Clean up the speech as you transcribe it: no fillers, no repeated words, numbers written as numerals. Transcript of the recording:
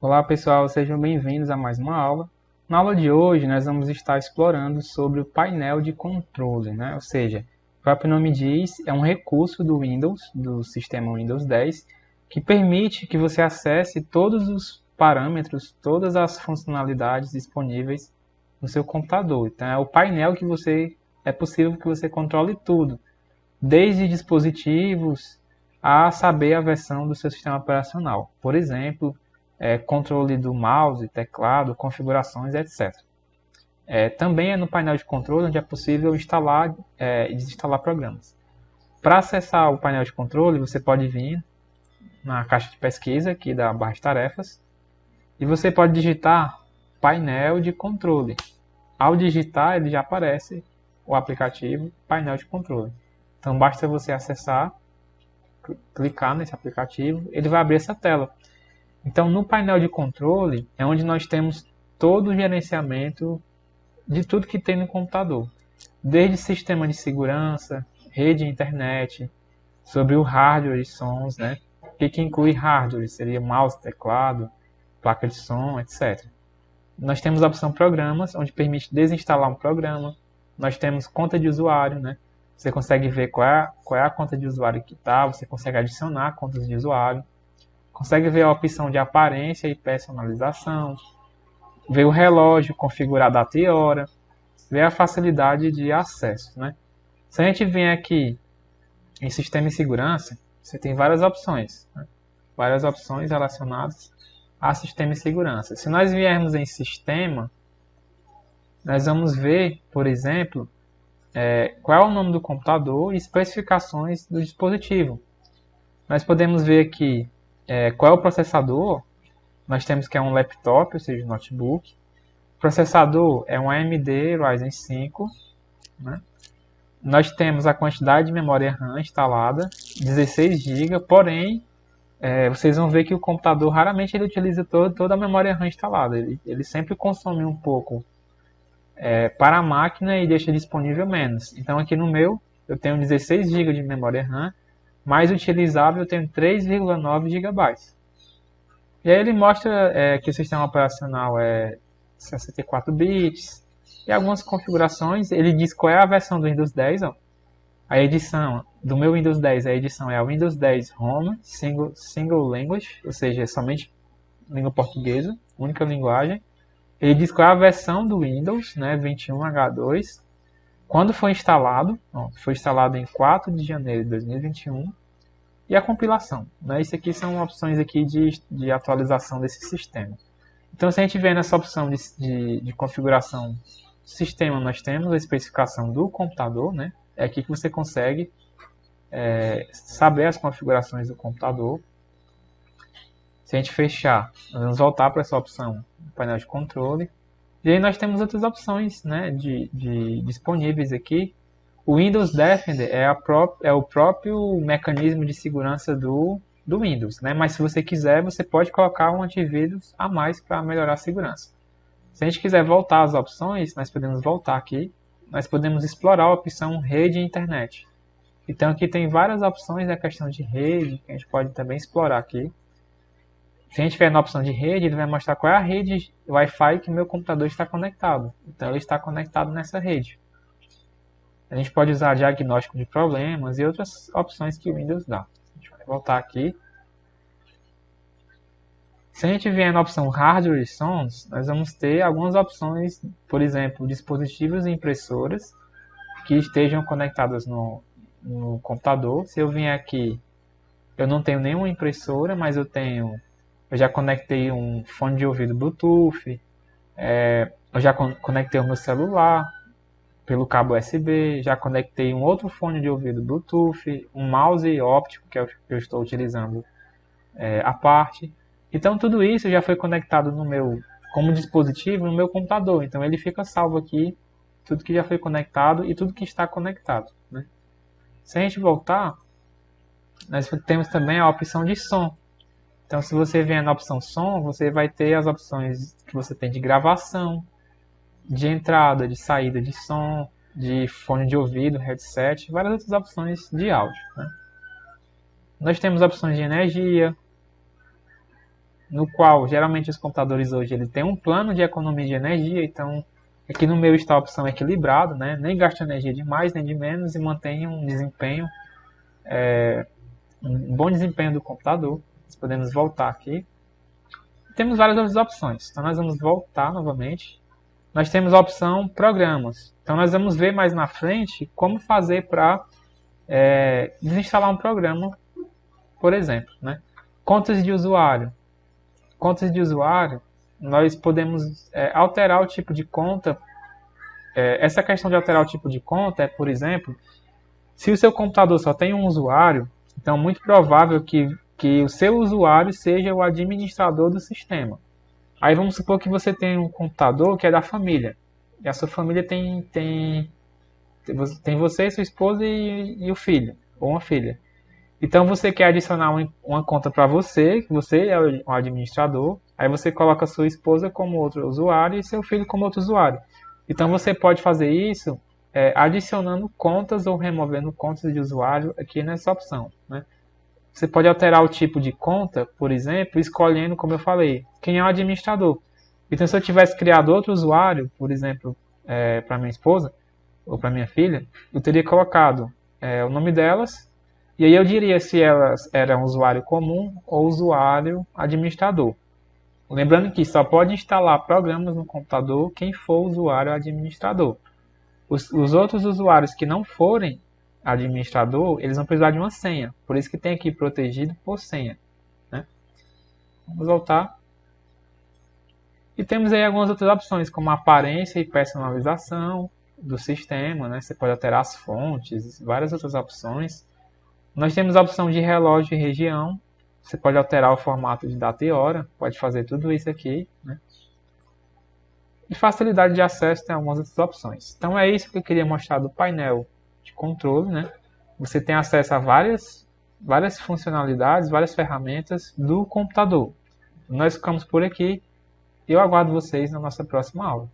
Olá pessoal, sejam bem-vindos a mais uma aula. Na aula de hoje nós vamos estar explorando sobre o painel de controle, né? Ou seja, o próprio nome diz, é um recurso do Windows, do sistema Windows 10, que permite que você acesse todos os parâmetros, todas as funcionalidades disponíveis no seu computador. Então é o painel que é possível que você controle tudo, desde dispositivos a saber a versão do seu sistema operacional. Por exemplo, controle do mouse, teclado, configurações, etc. Também é no painel de controle onde é possível instalar e desinstalar programas. Para acessar o painel de controle, você pode vir na caixa de pesquisa aqui da barra de tarefas e você pode digitar painel de controle. Ao digitar, ele já aparece o aplicativo painel de controle. Então basta você acessar, clicar nesse aplicativo, ele vai abrir essa tela. Então no painel de controle é onde nós temos todo o gerenciamento de tudo que tem no computador. Desde sistema de segurança, rede e internet, sobre o hardware e sons, né? O que inclui hardware? Seria mouse, teclado, placa de som, etc. Nós temos a opção programas, onde permite desinstalar um programa. Nós temos conta de usuário, né? Você consegue ver qual é a conta de usuário que está, você consegue adicionar contas de usuário, consegue ver a opção de aparência e personalização, ver o relógio, configurar data e hora, ver a facilidade de acesso, né? Se a gente vier aqui em sistema e segurança, você tem várias opções, né? Várias opções relacionadas a sistema e segurança. Se nós viermos em sistema, nós vamos ver, por exemplo, qual é o nome do computador e especificações do dispositivo. Nós podemos ver aqui qual é o processador. Nós temos que é um laptop, ou seja, um notebook. O processador é um AMD Ryzen 5. Né? Nós temos a quantidade de memória RAM instalada, 16 GB, porém, vocês vão ver que o computador raramente ele utiliza toda a memória RAM instalada. Ele sempre consome um pouco para a máquina e deixa disponível menos. Então aqui no meu, eu tenho 16 GB de memória RAM, mais utilizável eu tenho 3,9 GB. E aí ele mostra que o sistema operacional é 64 bits e algumas configurações. Ele diz qual é a versão do Windows 10. Ó. A edição do meu Windows 10, a edição é a Windows 10 Home Single Language, ou seja, é somente língua portuguesa, única linguagem. Ele diz qual é a versão do Windows, né, 21H2. Quando foi instalado, foi instalado em 4 de janeiro de 2021. E a compilação. Né? Isso aqui são opções aqui de atualização desse sistema. Então, se a gente vê nessa opção de configuração do sistema, nós temos a especificação do computador. Né? É aqui que você consegue saber as configurações do computador. Se a gente fechar, nós vamos voltar para essa opção do painel de controle. E aí nós temos outras opções, né, disponíveis aqui. O Windows Defender é o próprio mecanismo de segurança do Windows, né? Mas se você quiser, você pode colocar um antivírus a mais para melhorar a segurança. Se a gente quiser voltar às opções, nós podemos voltar aqui. Nós podemos explorar a opção rede e internet. Então aqui tem várias opções da questão de rede, que a gente pode também explorar aqui. Se a gente vier na opção de rede, ele vai mostrar qual é a rede Wi-Fi que o meu computador está conectado. Então ele está conectado nessa rede. A gente pode usar diagnóstico de problemas e outras opções que o Windows dá. A gente vai voltar aqui. Se a gente vier na opção Hardware e Sons, nós vamos ter algumas opções, por exemplo, dispositivos e impressoras que estejam conectadas no computador. Se eu vier aqui, eu não tenho nenhuma impressora, mas eu já conectei um fone de ouvido Bluetooth, eu já conectei o meu celular pelo cabo USB, já conectei um outro fone de ouvido Bluetooth, um mouse óptico que eu estou utilizando à parte. Então tudo isso já foi conectado como dispositivo no meu computador. Então ele fica salvo aqui, tudo que já foi conectado e tudo que está conectado. Né? Se a gente voltar, nós temos também a opção de som. Então se você vier na opção som, você vai ter as opções que você tem de gravação, de entrada, de saída de som, de fone de ouvido, headset, várias outras opções de áudio. Né? Nós temos opções de energia, no qual geralmente os computadores hoje ele tem um plano de economia de energia, então aqui no meu está a opção equilibrado, né? Nem gasta energia de mais nem de menos e mantém um desempenho, um bom desempenho do computador. Nós podemos voltar aqui. Temos várias outras opções, então nós vamos voltar novamente. Nós temos a opção programas, então nós vamos ver mais na frente como fazer para desinstalar um programa, por exemplo, né? Contas de usuário. Contas de usuário, nós podemos alterar o tipo de conta. Essa questão de alterar o tipo de conta é, por exemplo, se o seu computador só tem um usuário, então é muito provável que o seu usuário seja o administrador do sistema. Aí vamos supor que você tem um computador que é da família. E a sua família tem você, sua esposa e o filho, ou uma filha. Então você quer adicionar uma conta para você, que você é o administrador, aí você coloca a sua esposa como outro usuário e seu filho como outro usuário. Então você pode fazer isso adicionando contas ou removendo contas de usuário aqui nessa opção, né? Você pode alterar o tipo de conta, por exemplo, escolhendo, como eu falei, quem é o administrador. Então se eu tivesse criado outro usuário, por exemplo, para minha esposa ou para minha filha, eu teria colocado o nome delas, e aí eu diria se elas eram usuário comum ou usuário administrador. Lembrando que só pode instalar programas no computador quem for usuário administrador. Os outros usuários que não forem administrador, eles vão precisar de uma senha. Por isso que tem aqui protegido por senha, né? Vamos voltar. E temos aí algumas outras opções, como aparência e personalização do sistema, né? Você pode alterar as fontes, várias outras opções. Nós temos a opção de relógio e região. Você pode alterar o formato de data e hora. Pode fazer tudo isso aqui, né? E facilidade de acesso tem algumas outras opções. Então é isso que eu queria mostrar do painel de controle, né? Você tem acesso a várias funcionalidades, várias ferramentas do computador. Nós ficamos por aqui e eu aguardo vocês na nossa próxima aula.